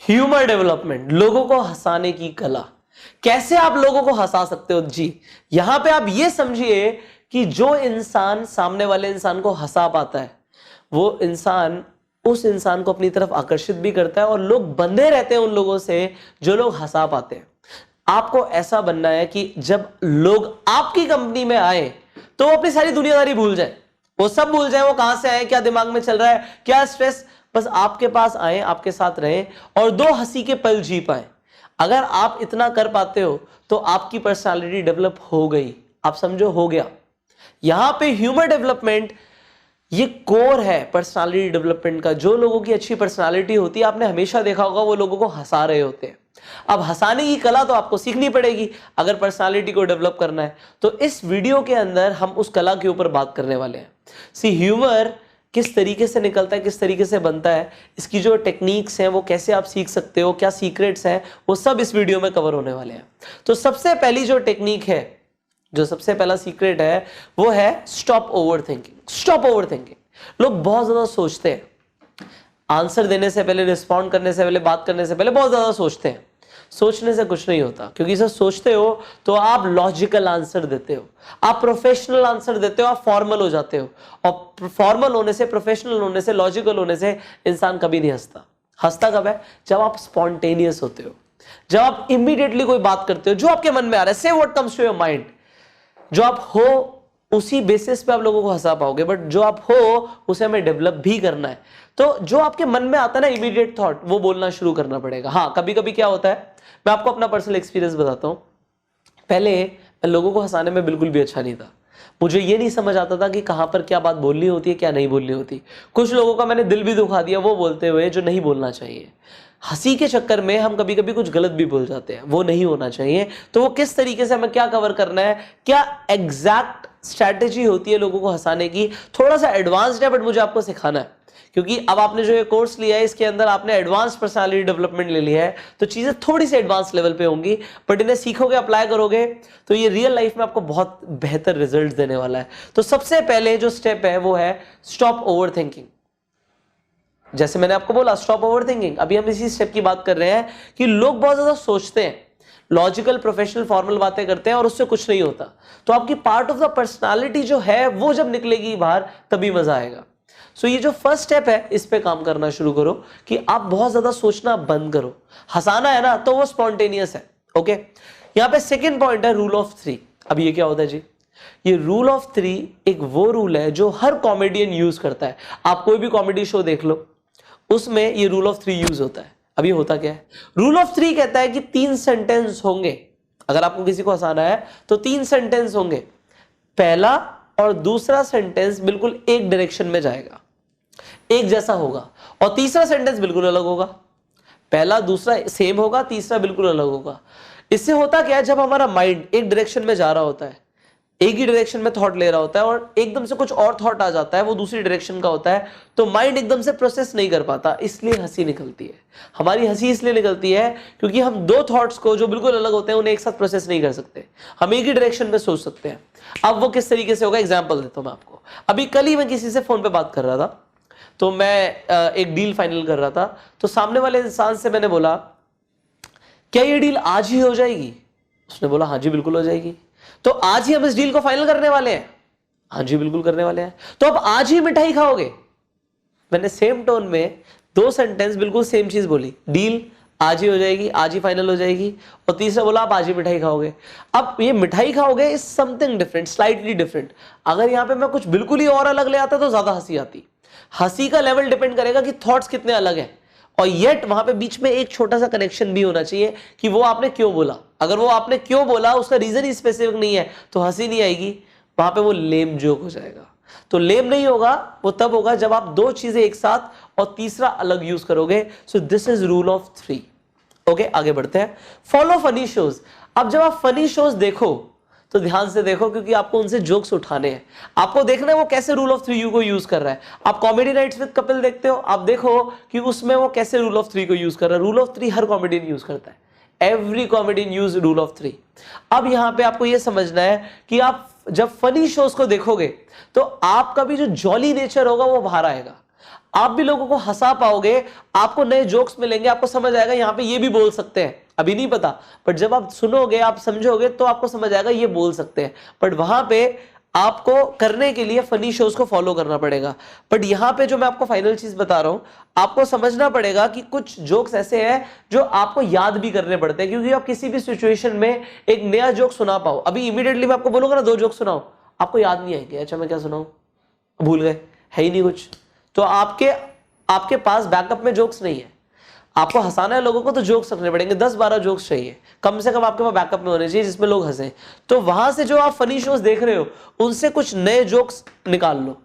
Humour development, लोगों को हंसाने की कला। कैसे आप लोगों को हंसा सकते हो जी? यहां पे आप ये समझिए कि जो इंसान सामने वाले इंसान को हंसा पाता है, वो इंसान उस इंसान को अपनी तरफ आकर्षित भी करता है और लोग बंधे रहते हैं उन लोगों से जो लोग हंसा पाते हैं। आपको ऐसा बनना है कि जब लोग आपकी कंपनी में आए तो वो अपनी सारी दुनियादारी भूल जाए, वो सब भूल जाए, वो कहां से आए, क्या दिमाग में चल रहा है, क्या स्ट्रेस, बस आपके पास आए, आपके साथ रहे और दो हंसी के पल जी पाए। अगर आप इतना कर पाते हो तो आपकी पर्सनालिटी डेवलप हो गई, आप समझो हो गया। यहां पे ह्यूमर डेवलपमेंट ये कोर है पर्सनालिटी डेवलपमेंट का। जो लोगों की अच्छी पर्सनालिटी होती है, आपने हमेशा देखा होगा वो लोगों को हंसा रहे होते हैं। अब हंसाने की कला तो आपको सीखनी पड़ेगी अगर पर्सनालिटी को डेवलप करना है। तो इस वीडियो के अंदर हम उस कला के ऊपर बात करने वाले हैं। सी ह्यूमर किस तरीके से निकलता है, किस तरीके से बनता है, इसकी जो टेक्निक्स हैं वो कैसे आप सीख सकते हो, क्या सीक्रेट्स हैं, वो सब इस वीडियो में कवर होने वाले हैं। तो सबसे पहली जो टेक्निक है, जो सबसे पहला सीक्रेट है, वो है stop over thinking. Stop over thinking. लोग बहुत ज्यादा सोचते हैं, आंसर देने से पहले, रिस्पॉन्ड करने से पहले, बात करने से पहले बहुत ज्यादा सोचते हैं। सोचने से कुछ नहीं होता, क्योंकि जब सोचते हो तो आप लॉजिकल आंसर देते हो, आप प्रोफेशनल आंसर देते हो, आप फॉर्मल हो जाते हो। और फॉर्मल होने से, प्रोफेशनल होने से, लॉजिकल होने से इंसान कभी नहीं हंसता। हंसता कब है? जब आप स्पॉन्टेनियस होते हो, जब आप इमीडिएटली कोई बात करते हो जो आपके मन में आ रहा है, say what comes to your mind. जो आप हो उसी बेसिस पे आप लोगों को हंसा पाओगे, बट जो आप हो उसे हमें डेवलप भी करना है। तो जो आपके मन में आता है ना इमीडिएट थॉट, वो बोलना शुरू करना पड़ेगा। हाँ, कभी कभी क्या होता है, मैं आपको अपना पर्सनल एक्सपीरियंस बताता हूं। पहले मैं लोगों को हंसाने में बिल्कुल भी अच्छा नहीं था। मुझे ये नहीं समझ आता था कि कहां पर क्या बात बोलनी होती है, क्या नहीं बोलनी होती। कुछ लोगों का मैंने दिल भी दुखा दिया वो बोलते हुए जो नहीं बोलना चाहिए। हंसी के चक्कर में हम कभी कभी कुछ गलत भी बोल जाते हैं, वो नहीं होना चाहिए। तो वो किस तरीके से हमें क्या कवर करना है, क्या एग्जैक्ट स्ट्रैटेजी होती है लोगों को हंसाने की, थोड़ा सा एडवांस्ड है बट मुझे आपको सिखाना है। क्योंकि अब आपने जो ये कोर्स लिया है इसके अंदर आपने एडवांस पर्सनालिटी डेवलपमेंट ले लिया है, तो चीजें थोड़ी सी एडवांस लेवल पे होंगी, बट इन्हें सीखोगे, अप्लाई करोगे तो ये रियल लाइफ में आपको बहुत बेहतर रिजल्ट देने वाला है। तो सबसे पहले जो स्टेप है वो है स्टॉप ओवर थिंकिंग। जैसे मैंने आपको बोला स्टॉप ओवर थिंकिंग, अभी हम इसी स्टेप की बात कर रहे हैं कि लोग बहुत ज्यादा सोचते हैं, लॉजिकल, प्रोफेशनल, फॉर्मल बातें करते हैं और उससे कुछ नहीं होता। तो आपकी पार्ट ऑफ द पर्सनालिटी जो है वो जब निकलेगी बाहर तभी मजा आएगा। सो ये जो फर्स्ट स्टेप है इस पे काम करना शुरू करो कि आप बहुत ज्यादा सोचना बंद करो। हंसाना है ना तो वो स्पॉन्टेनियस है। ओके, यहां पे सेकंड पॉइंट है रूल ऑफ 3। अब ये क्या होता है जी? ये रूल ऑफ 3 एक वो रूल है जो हर कॉमेडियन यूज करता है। आप कोई भी कॉमेडी शो देख लो, उसमें ये रूल ऑफ 3 यूज होता है। अब ये होता क्या है? रूल ऑफ 3 कहता है कि 3 सेंटेंस होंगे। अगर आपको किसी को हंसाना है तो 3 सेंटेंस होंगे। पहला और दूसरा सेंटेंस बिल्कुल एक डायरेक्शन में जाएगा, एक जैसा होगा, और तीसरा सेंटेंस बिल्कुल अलग होगा। पहला दूसरा सेम होगा, तीसरा बिल्कुल अलग होगा। इससे होता क्या है, जब हमारा माइंड एक डायरेक्शन में जा रहा होता है, एक ही डायरेक्शन में थॉट ले रहा होता है और एकदम से कुछ और थॉट आ जाता है, वो दूसरी डायरेक्शन का होता है, तो माइंड एकदम से प्रोसेस नहीं कर पाता, इसलिए हंसी निकलती है। हमारी हंसी इसलिए निकलती है क्योंकि हम दो थॉट्स को जो बिल्कुल अलग होते हैं उन्हें एक साथ प्रोसेस नहीं कर सकते। हम एक ही डायरेक्शन में सोच सकते हैं। अब वो किस तरीके से होगा, एग्जाम्पल देता हूं मैं आपको। अभी कल ही मैं किसी से फोन पे बात कर रहा था, तो मैं एक डील फाइनल कर रहा था। तो सामने वाले इंसान से मैंने बोला, क्या ये डील आज ही हो जाएगी? उसने बोला हाँ जी बिल्कुल हो जाएगी। तो आज ही हम इस डील को फाइनल करने वाले हैं? हाँ जी बिल्कुल करने वाले हैं। तो अब आज ही मिठाई खाओगे? मैंने सेम टोन में 2 सेंटेंस बिल्कुल सेम चीज बोली, डील आज ही हो जाएगी, आज ही फाइनल हो जाएगी, और तीसरा बोला आप आज ही मिठाई खाओगे। अब ये मिठाई खाओगे is something different, slightly different. अगर यहां पे मैं कुछ बिल्कुल ही और अलग ले आता तो ज्यादा हंसी आती। हंसी का लेवल डिपेंड करेगा कि थॉट्स कितने अलग हैं, और येट वहां पे बीच में एक छोटा सा कनेक्शन भी होना चाहिए कि वो आपने क्यों बोला। अगर वो आपने क्यों बोला उसका रीजन ही स्पेसिफिक नहीं है तो हंसी नहीं आएगी, वहां पे वो लेम जोक हो जाएगा। तो लेम नहीं होगा, वो तब होगा जब आप दो चीजें एक साथ और तीसरा अलग यूज करोगे। So this is rule of 3। Okay, आगे बढ़ते हैं। Follow funny shows. अब जब आप फनी शोज देखो तो ध्यान से देखो, क्योंकि आपको उनसे जोक्स उठाने हैं। आपको देखना है वो कैसे रूल ऑफ 3 को यूज कर रहा है। आप कॉमेडी नाइट्स विद कपिल देखते हो, आप देखो कि उसमें वो कैसे रूल ऑफ 3 को यूज कर रहा है। Rule of 3 her comedian use करता है, every comedian use rule of 3। अब यहां पे आपको यह समझना है कि आप जब फनी शोज को देखोगे तो आपका भी जो जॉली नेचर होगा वो बाहर आएगा। आप भी लोगों को हंसा पाओगे, आपको नए जोक्स मिलेंगे, आपको समझ आएगा यहाँ पे ये भी बोल सकते हैं, अभी नहीं पता, बट जब आप सुनोगे, आप समझोगे तो आपको समझ आएगा ये बोल सकते हैं। बट वहां पे आपको करने के लिए फनी शोज को फॉलो करना पड़ेगा। बट यहाँ पे जो मैं आपको फाइनल चीज बता रहा हूं, आपको समझना पड़ेगा कि कुछ जोक्स ऐसे हैं जो आपको याद भी करने पड़ते हैं, क्योंकि आप किसी भी सिचुएशन में एक नया जोक सुना पाओ। अभी इमीडिएटली मैं आपको बोलूंगा ना 2 जोक सुनाओ, आपको याद नहीं आएंगे, अच्छा मैं क्या सुनाऊं, भूल गए, है ही नहीं कुछ। तो आपके पास बैकअप में जोक्स नहीं है। आपको हंसाना है लोगों को तो जोक्स रखने पड़ेंगे, 10-12 जोक्स चाहिए कम से कम आपके पास बैकअप में होने चाहिए जिसमें लोग हंसे। तो वहां से जो आप फनी शोज देख रहे हो उनसे कुछ नए जोक्स निकाल लो,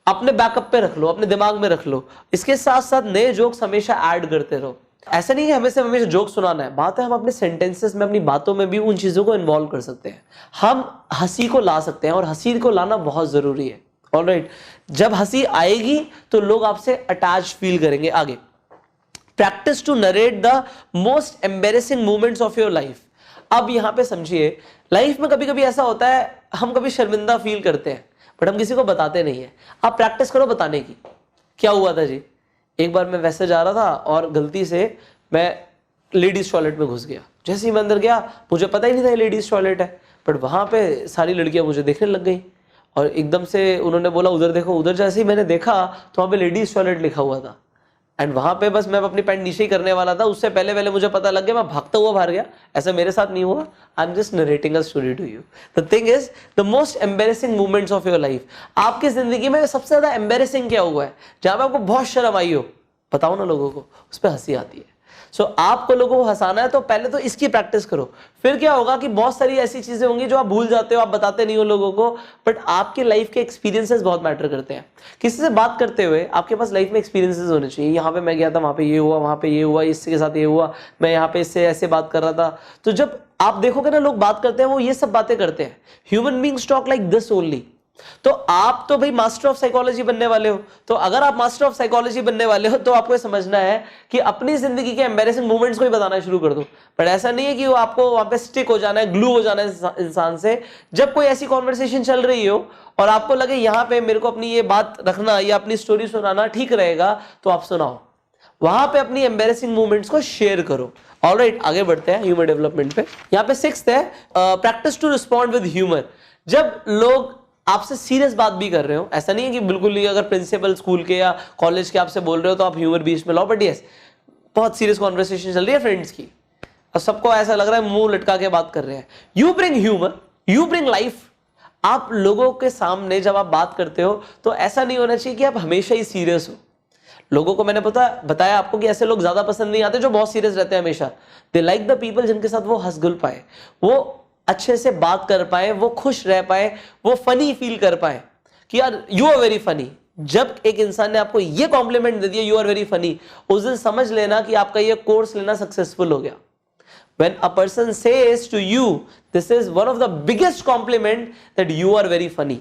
अपने बैकअप पे रख लो, अपने दिमाग में रख लो। इसके साथ साथ नए जोक्स हमेशा ऐड करते रहो। ऐसा नहीं है हमेशा जोक सुनाना है, बात है हम अपने सेंटेंसेस में, अपनी बातों में भी उन चीजों को इन्वॉल्व कर सकते हैं। हम हंसी को ला सकते हैं और हंसी को लाना बहुत जरूरी है। ऑलराइट, जब हंसी आएगी तो लोग आपसे अटैच फील करेंगे। आगे, practice to narrate the most embarrassing moments of your life. अब यहां पे समझिए, लाइफ में कभी कभी ऐसा होता है, हम कभी शर्मिंदा फील करते हैं बट हम किसी को बताते नहीं है। आप प्रैक्टिस करो बताने की। क्या हुआ था जी, एक बार मैं वैसे जा रहा था और गलती से मैं लेडीज टॉयलेट में घुस गया। जैसे ही मैं अंदर गया, मुझे पता ही नहीं था लेडीज टॉयलेट है, बट वहां पे सारी लड़कियां मुझे देखने लग गई और एकदम से उन्होंने बोला उधर देखो उधर। जैसे ही मैंने देखा तो वहां पे लेडीज टॉयलेट लिखा हुआ था एंड वहां पे बस मैं अपनी पैंट नीचे ही करने वाला था, उससे पहले मुझे पता लग गया, मैं भागता हुआ बाहर गया। ऐसा मेरे साथ नहीं हुआ, I am just narrating a story to you. The thing is the most embarrassing moments of your life. आपकी जिंदगी में सबसे ज्यादा एम्बेरेसिंग क्या हुआ है, जहां पे आपको बहुत शर्म आई हो, बताओ ना लोगों को, उस पर हंसी आती है। सो आपको लोगों को हंसाना है तो पहले तो इसकी प्रैक्टिस करो। फिर क्या होगा कि बहुत सारी ऐसी चीजें होंगी जो आप भूल जाते हो, आप बताते नहीं हो लोगों को, बट आपके लाइफ के एक्सपीरियंसेस बहुत मैटर करते हैं। किसी से बात करते हुए आपके पास लाइफ में एक्सपीरियंसेस होने चाहिए। यहाँ पे मैं गया था, वहां पे ये हुआ, वहां पे ये हुआ, इसके साथ ये हुआ, मैं यहाँ पे इससे ऐसे बात कर रहा था। तो जब आप देखोगे ना लोग बात करते हैं, वो ये सब बातें करते हैं। Human beings talk like this only. तो आप तो भाई मास्टर ऑफ साइकोलॉजी बनने वाले हो, तो अगर आप मास्टर ऑफ साइकोलॉजी बनने वाले हो तो आपको ये समझना है कि अपनी जिंदगी के एम्बैरेसिंग मोमेंट्स को ही बताना शुरू कर दो। पर ऐसा नहीं है कि वो आपको वहां पे स्टिक हो जाना है, ग्लू हो जाना है इंसान से। जब कोई ऐसी कॉन्वर्सेशन चल रही हो और आपको लगे यहाँ पे मेरे को अपनी ये बात रखना या अपनी स्टोरी सुनाना ठीक रहेगा, तो आप सुनाओ, वहां पे अपनी एम्बैरेसिंग मोमेंट्स को शेयर करो। ऑलराइट, आगे बढ़ते हैं ह्यूमर डेवलपमेंट पे। यहाँ पे 6th है practice to respond with humour. जब लोग आपसे सीरियस बात भी कर रहे हो, ऐसा नहीं है कि बिल्कुल नहीं, अगर प्रिंसिपल स्कूल के या कॉलेज के आपसे बोल रहे हो तो आप ह्यूमर बीच में लाओ, बट यस बहुत सीरियस कॉन्वर्सेशन चल रही है फ्रेंड्स की और सबको ऐसा लग रहा है मुंह लटका के बात कर रहे हैं, you bring humour, you bring life. आप लोगों के सामने जब आप बात करते हो तो ऐसा नहीं होना चाहिए कि आप हमेशा ही सीरियस हो। लोगों को मैंने बताया आपको कि ऐसे लोग ज्यादा पसंद नहीं आते जो बहुत सीरियस रहते हैं हमेशा। दे लाइक द पीपल जिनके साथ वो हंस घुल पाए, वो अच्छे से बात कर पाए, वो खुश रह पाए, वो फनी फील कर पाए कि यार यू आर वेरी फनी। जब एक इंसान ने आपको ये कॉम्प्लीमेंट दे दिया यू आर वेरी फनी, उस दिन समझ लेना कि आपका ये कोर्स लेना सक्सेसफुल हो गया। When a person says to you, this is one of the biggest compliment that you are very funny.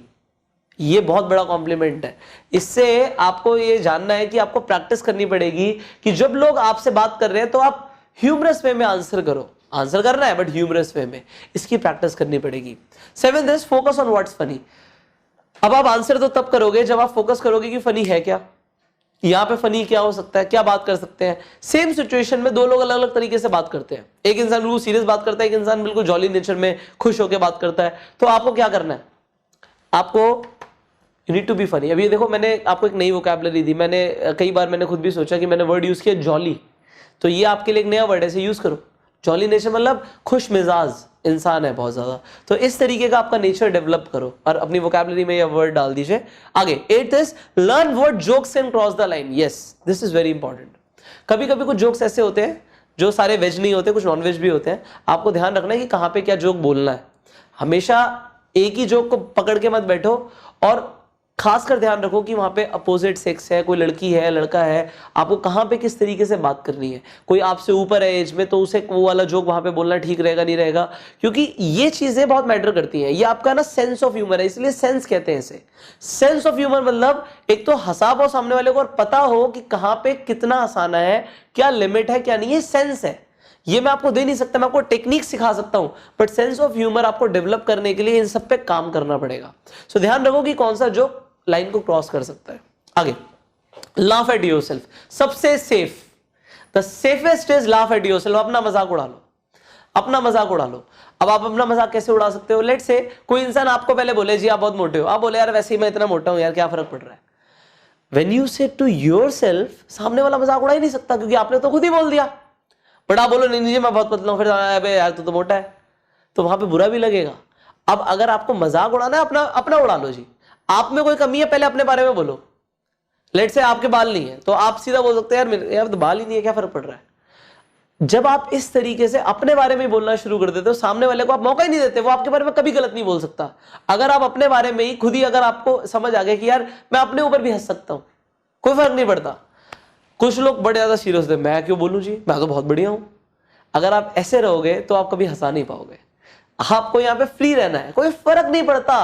ये बहुत बड़ा कॉम्प्लीमेंट है। इससे आपको ये जानना है कि आपको प्रैक्टिस करनी पड़ेगी कि जब लोग आपसे बात कर रहे हैं तो आप ह्यूमरस वे में आंसर करो। आंसर करना है बट ह्यूमरस वे में, इसकी प्रैक्टिस करनी पड़ेगी। 7th is focus on what's funny। अब आप आंसर तो तब करोगे जब आप फोकस करोगे कि फनी है क्या, यहाँ पे फनी क्या हो सकता है, क्या बात कर सकते हैं। सेम सिचुएशन में 2 लोग अलग अलग तरीके से बात करते हैं। एक इंसान बिल्कुल सीरियस बात करता है, एक इंसान बिल्कुल जॉली नेचर में खुश होकर बात करता है। तो आपको क्या करना है, आपको you need to be funny. अभी देखो मैंने आपको एक नई वोकैबुलरी दी, मैंने कई बार मैंने खुद भी सोचा कि मैंने वर्ड यूज किया जॉली, तो ये आपके लिए एक नया वर्ड है, इसे यूज करो। जॉली नेचर मतलब खुश मिजाज इंसान है बहुत ज्यादा, तो इस तरीके का आपका नेचर डेवलप करो और अपनी वोकैबुलरी में ये वर्ड डाल दीजिए। आगे 8th is learn word jokes can cross the line. Yes, this is very important. कभी कभी कुछ जोक्स ऐसे होते हैं जो सारे वेज नहीं होते, कुछ नॉन वेज भी होते हैं। आपको ध्यान रखना है कि कहां पे क्या जोक बोलना है। हमेशा एक ही जोक को पकड़ के मत बैठो और खासकर ध्यान रखो कि वहां पे अपोजिट सेक्स है, कोई लड़की है लड़का है, आपको कहां पे किस तरीके से बात करनी है। कोई आपसे ऊपर है एज में तो उसे वो वाला जोक वहां पे बोलना ठीक रहेगा नहीं रहेगा, क्योंकि ये चीजें बहुत मैटर करती हैं। ये आपका ना सेंस ऑफ ह्यूमर है, इसलिए सेंस कहते हैं इसे। सेंस ऑफ ह्यूमर मतलब एक तो हंसा पाओ सामने वाले को और पता हो कि कहां पे कितना हंसाना है, क्या लिमिट है क्या नहीं, ये सेंस है। ये मैं आपको दे नहीं सकता, मैं आपको टेक्निक सिखा सकता हूं, बट सेंस ऑफ ह्यूमर आपको डेवलप करने के लिए इन सब पे काम करना पड़ेगा। सो ध्यान रखो कि कौन सा जोक लाइन को क्रॉस कर सकता है। आगे लाफ एट योरसेल्फ, सबसे safe, the safest is laugh at yourself. अपना मजाक उड़ा लो, अपना मजाक उड़ा लो। अब आप अपना मजाक कैसे उड़ा सकते हो? लेट से कोई इंसान आपको पहले बोले जी आप बहुत मोटे हो, आप बोले यार वैसे ही मैं इतना मोटा हूं यार, क्या फर्क पड़ रहा है। When you say to yourself, सामने वाला मजाक उड़ा ही नहीं सकता क्योंकि आपने तो खुद ही बोल दिया। बट आप बोलो नहीं मैं बहुत पतला हूं, फिर अबे यार तू तो मोटा है, तो वहां पे बुरा भी लगेगा। अब अगर आपको मजाक उड़ाना है, अपना अपना उड़ा लो जी। आप में कोई कमी है पहले अपने बारे में बोलो। लेट से आपके बाल नहीं है तो आप सीधा बोल सकते हैं यार यार तो बाल ही नहीं है, क्या फर्क पड़ रहा है। जब आप इस तरीके से अपने बारे में बोलना शुरू कर देते हो, सामने वाले को आप मौका ही नहीं देते, वो आपके बारे में कभी गलत नहीं बोल सकता। अगर आप अपने बारे में ही खुद ही अगर आपको समझ आ गया कि यार मैं अपने ऊपर भी हंस सकता हूं, कोई फर्क नहीं पड़ता। कुछ लोग बड़े ज्यादा सीरियस थे, मैं क्यों बोलूं जी, मैं तो बहुत बढ़िया हूं। अगर आप ऐसे रहोगे तो आप कभी हंसा नहीं पाओगे। आपको यहां पे फ्री रहना है, कोई फर्क नहीं पड़ता,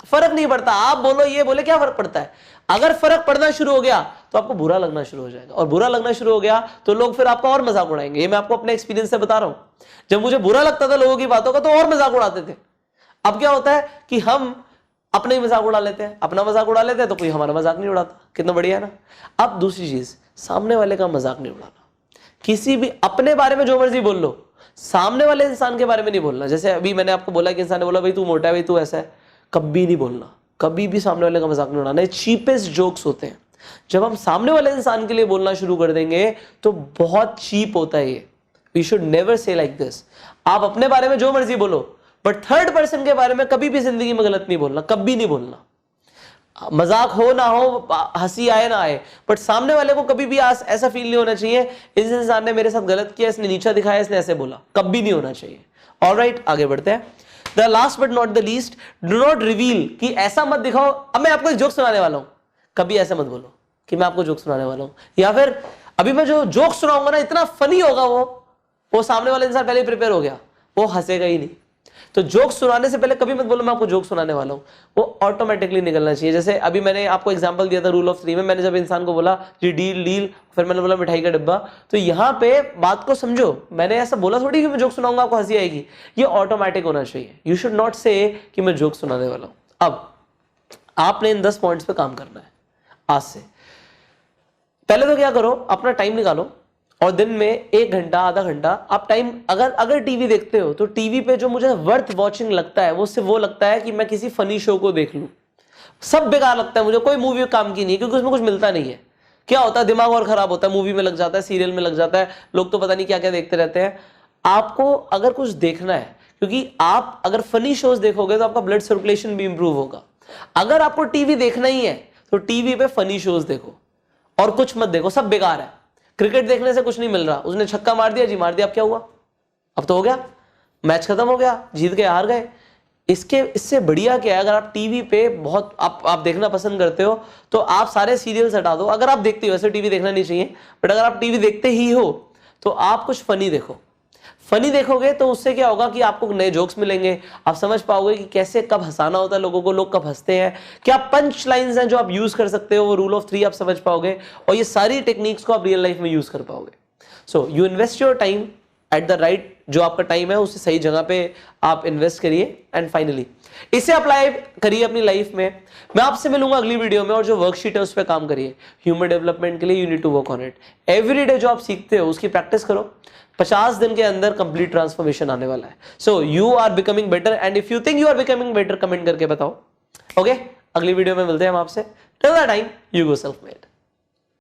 फर्क नहीं पड़ता। आप बोलो ये बोले, क्या फर्क पड़ता है। अगर फर्क पड़ना शुरू हो गया तो आपको बुरा लगना शुरू हो जाएगा, और बुरा लगना शुरू हो गया तो लोग फिर आपका और मजाक उड़ाएंगे। ये मैं आपको अपने एक्सपीरियंस से बता रहा हूं। जब मुझे बुरा लगता था लोगों की बातों का तो और मजाक उड़ाते थे। अब क्या होता है कि हम अपने ही मजाक उड़ा लेते हैं, अपना मजाक उड़ा लेते हैं तो कोई हमारा मजाक नहीं उड़ाता। कितना बढ़िया है ना। अब दूसरी चीज, सामने वाले का मजाक नहीं उड़ाना। किसी भी अपने बारे में जो मर्जी बोल लो, सामने वाले इंसान के बारे में नहीं बोलना। जैसे अभी मैंने आपको बोला कि इंसान ने बोला भाई तू मोटा है, भाई तू ऐसा है, कभी नहीं बोलना, कभी भी सामने वाले का मजाक नहीं उड़ाना। चीपेस्ट जोक्स होते हैं। जब हम सामने वाले इंसान के लिए बोलना शुरू कर देंगे तो बहुत चीप होता है ये। We should never say like this. आप अपने बारे में जो मर्जी बोलो, बट थर्ड पर्सन के बारे में कभी भी जिंदगी में गलत नहीं बोलना, कभी नहीं बोलना। मजाक हो ना हो, हंसी आए ना आए, बट सामने वाले को कभी भी ऐसा फील नहीं होना चाहिए इस इंसान ने मेरे साथ गलत किया, इसने नीचा दिखाया, इसने ऐसे बोला, कभी नहीं होना चाहिए। ऑलराइट, आगे बढ़ते हैं। The last but not the least, do not reveal, कि ऐसा मत दिखाओ अब मैं आपको एक जोक सुनाने वाला हूं। कभी ऐसा मत बोलो कि मैं आपको जोक सुनाने वाला हूं, या फिर अभी मैं जो जोक सुनाऊंगा ना इतना फनी होगा, वो सामने वाला इंसान पहले ही प्रिपेयर हो गया, वो हंसेगा ही नहीं। तो जोक सुनाने से पहले कभी मत बोलो मैं आपको जोक सुनाने वाला हूं, वो ऑटोमेटिकली निकलना चाहिए। जैसे अभी मैंने आपको एग्जांपल दिया था रूल ऑफ 3 में, मैंने जब इंसान को बोला जी डील डील, फिर मैंने बोला मिठाई का डिब्बा, तो यहां पे बात को समझो, मैंने ऐसा बोला थोड़ी कि मैं जोक सुनाऊंगा आपको हंसी आएगी, ये ऑटोमेटिक होना चाहिए। यू शुड नॉट से कि मैं जोक सुनाने वाला हूं। अब आपने इन 10 पॉइंट्स पे काम करना है आज से। पहले तो क्या करो, अपना टाइम निकालो और दिन में 1 घंटा आधा घंटा आप टाइम, अगर टीवी देखते हो तो टीवी पे जो मुझे वर्थ वॉचिंग लगता है वो सिर्फ वो लगता है कि मैं किसी फनी शो को देख लूं। सब बेकार लगता है मुझे, कोई मूवी काम की नहीं, क्योंकि उसमें कुछ मिलता नहीं है। क्या होता है, दिमाग और खराब होता है, मूवी में लग जाता है, सीरियल में लग जाता है, लोग तो पता नहीं क्या क्या देखते रहते हैं। आपको अगर कुछ देखना है, क्योंकि आप अगर फनी शोज देखोगे तो आपका ब्लड सर्कुलेशन भी इंप्रूव होगा। अगर आपको टीवी देखना ही है तो टीवी पे फनी शोज देखो और कुछ मत देखो, सब बेकार है। क्रिकेट देखने से कुछ नहीं मिल रहा, उसने छक्का मार दिया जी, मार दिया, अब क्या हुआ, अब तो हो गया, मैच खत्म हो गया, जीत गए हार गए। इससे बढ़िया क्या है, अगर आप टीवी पे बहुत आप देखना पसंद करते हो तो आप सारे सीरियल्स हटा दो। अगर आप देखते हो, वैसे टीवी देखना नहीं चाहिए, बट अगर आप टीवी देखते ही हो तो आप कुछ फनी देखो। फनी देखोगे तो उससे क्या होगा कि आपको नए जोक्स मिलेंगे, आप समझ पाओगे कि कैसे कब हंसाना होता है लोगों को, लोग कब हंसते हैं, क्या पंच लाइंस हैं जो आप यूज कर सकते हो, वो रूल ऑफ 3 आप समझ पाओगे और ये सारी टेक्निक्स को आप रियल लाइफ में यूज कर पाओगे। So you invest your time at the right, जो आपका टाइम है उसे सही जगह पे आप इन्वेस्ट करिए, एंड फाइनली इसे अप्लाई करिए अपनी लाइफ में। मैं आपसे मिलूंगा अगली वीडियो में, और जो वर्कशीट है उस पर काम करिए। ह्यूमन डेवलपमेंट के लिए you need to work on it. Every day जो आप सीखते हो उसकी प्रैक्टिस करो, 50 दिन के अंदर कंप्लीट ट्रांसफॉर्मेशन आने वाला है। So you are becoming better, and if you think you are becoming better, comment करके बताओ। ओके, अगली वीडियो में मिलते हैं हम आपसे। Till that time, you go self made.